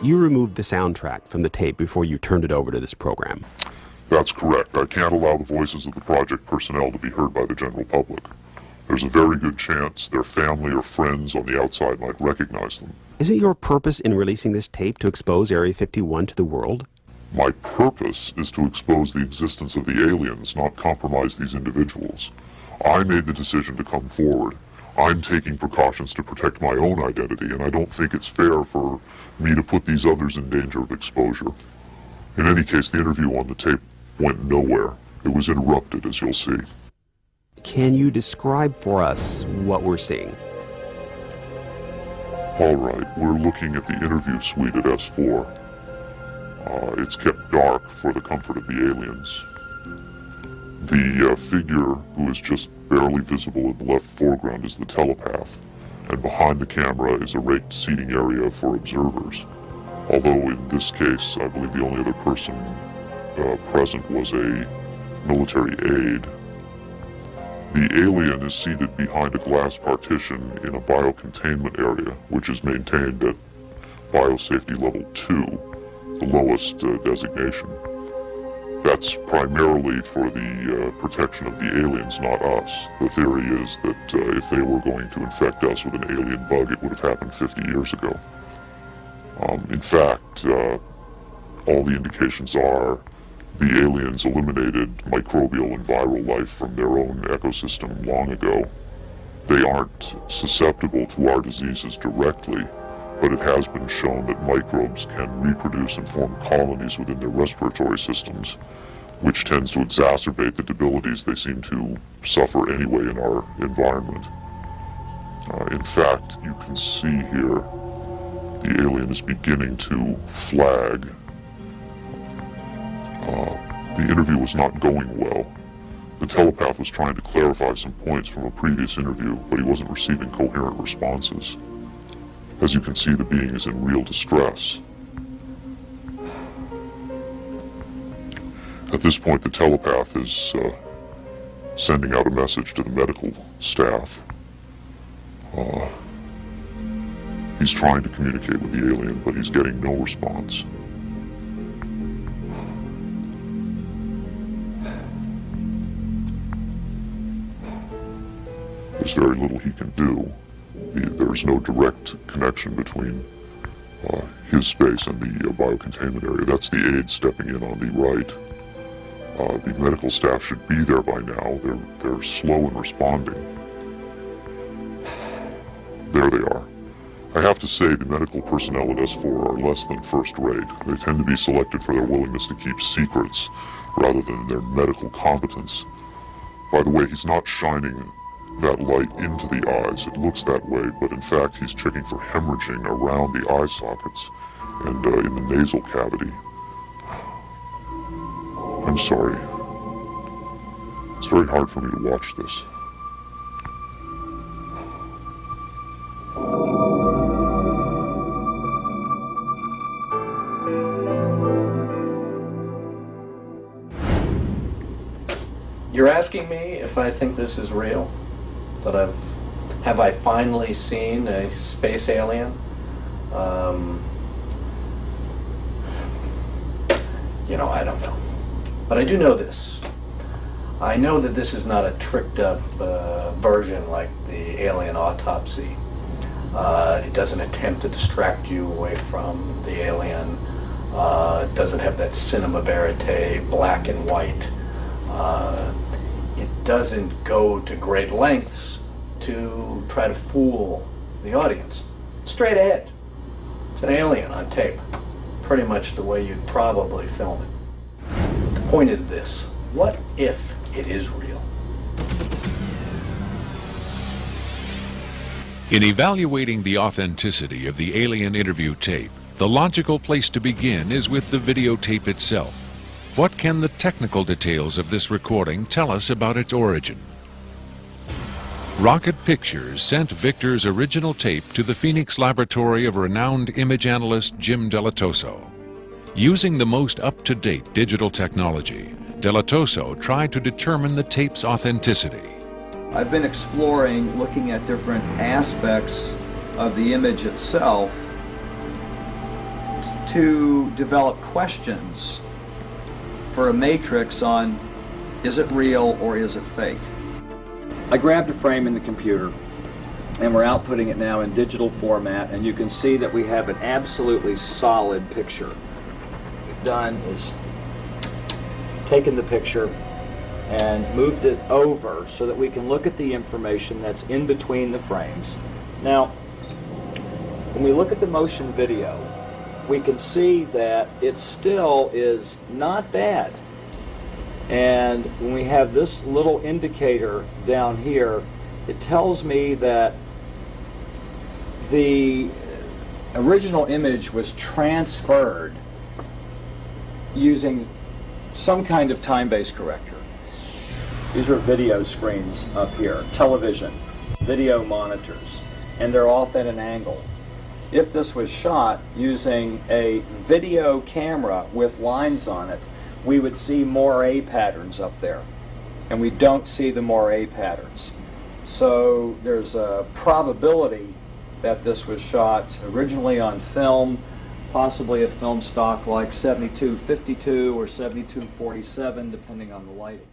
You removed the soundtrack from the tape before you turned it over to this program. That's correct. I can't allow the voices of the project personnel to be heard by the general public. There's a very good chance their family or friends on the outside might recognize them. Isn't your purpose in releasing this tape to expose Area 51 to the world? My purpose is to expose the existence of the aliens, not compromise these individuals. I made the decision to come forward. I'm taking precautions to protect my own identity, and I don't think it's fair for me to put these others in danger of exposure. In any case, the interview on the tape went nowhere. It was interrupted, as you'll see. Can you describe for us what we're seeing? All right, we're looking at the interview suite at S4. It's kept dark for the comfort of the aliens. The figure who is just barely visible in the left foreground is the telepath, and behind the camera is a raked seating area for observers. Although in this case, I believe the only other person present was a military aide. The alien is seated behind a glass partition in a biocontainment area, which is maintained at biosafety level 2, the lowest designation. That's primarily for the protection of the aliens, not us. The theory is that if they were going to infect us with an alien bug, it would have happened 50 years ago. In fact, all the indications are the aliens eliminated microbial and viral life from their own ecosystem long ago. They aren't susceptible to our diseases directly, but it has been shown that microbes can reproduce and form colonies within their respiratory systems, which tends to exacerbate the debilities they seem to suffer anyway in our environment. In fact, you can see here the alien is beginning to flag. The interview was not going well. The telepath was trying to clarify some points from a previous interview, but he wasn't receiving coherent responses. As you can see, the being is in real distress. At this point, the telepath is sending out a message to the medical staff. He's trying to communicate with the alien, but he's getting no response. There's very little he can do. There's no direct connection between his space and the biocontainment area. That's the aide stepping in on the right. The medical staff should be there by now. They're slow in responding. There they are. I have to say the medical personnel at S4 are less than first rate. They tend to be selected for their willingness to keep secrets rather than their medical competence. By the way, he's not shining that light into the eyes. It looks that way, but in fact he's checking for hemorrhaging around the eye sockets and in the nasal cavity. I'm sorry. It's very hard for me to watch this. You're asking me if I think this is real? That have I finally seen a space alien? I don't know. But I do know this. I know that this is not a tricked up version like the Alien Autopsy. It doesn't attempt to distract you away from the alien. It doesn't have that cinema verite, black and white. It doesn't go to great lengths to try to fool the audience. Straight ahead. It's an alien on tape. Pretty much the way you'd probably film it. But the point is this. What if it is real? In evaluating the authenticity of the alien interview tape, the logical place to begin is with the videotape itself. What can the technical details of this recording tell us about its origin? Rocket Pictures sent Victor's original tape to the Phoenix laboratory of renowned image analyst Jim Delatoso. Using the most up-to-date digital technology, Delatoso tried to determine the tape's authenticity. I've been exploring, looking at different aspects of the image itself to develop questions for a matrix on, is it real or is it fake? I grabbed a frame in the computer and we're outputting it now in digital format, and you can see that we have an absolutely solid picture. What we've done is taken the picture and moved it over so that we can look at the information that's in between the frames. Now, when we look at the motion video, we can see that it still is not bad. And when we have this little indicator down here, it tells me that the original image was transferred using some kind of time-based corrector. These are video screens up here, television, video monitors, and they're off at an angle. If this was shot using a video camera with lines on it, we would see moire patterns up there, and we don't see the moire patterns. So there's a probability that this was shot originally on film, possibly a film stock like 7252 or 7247, depending on the lighting.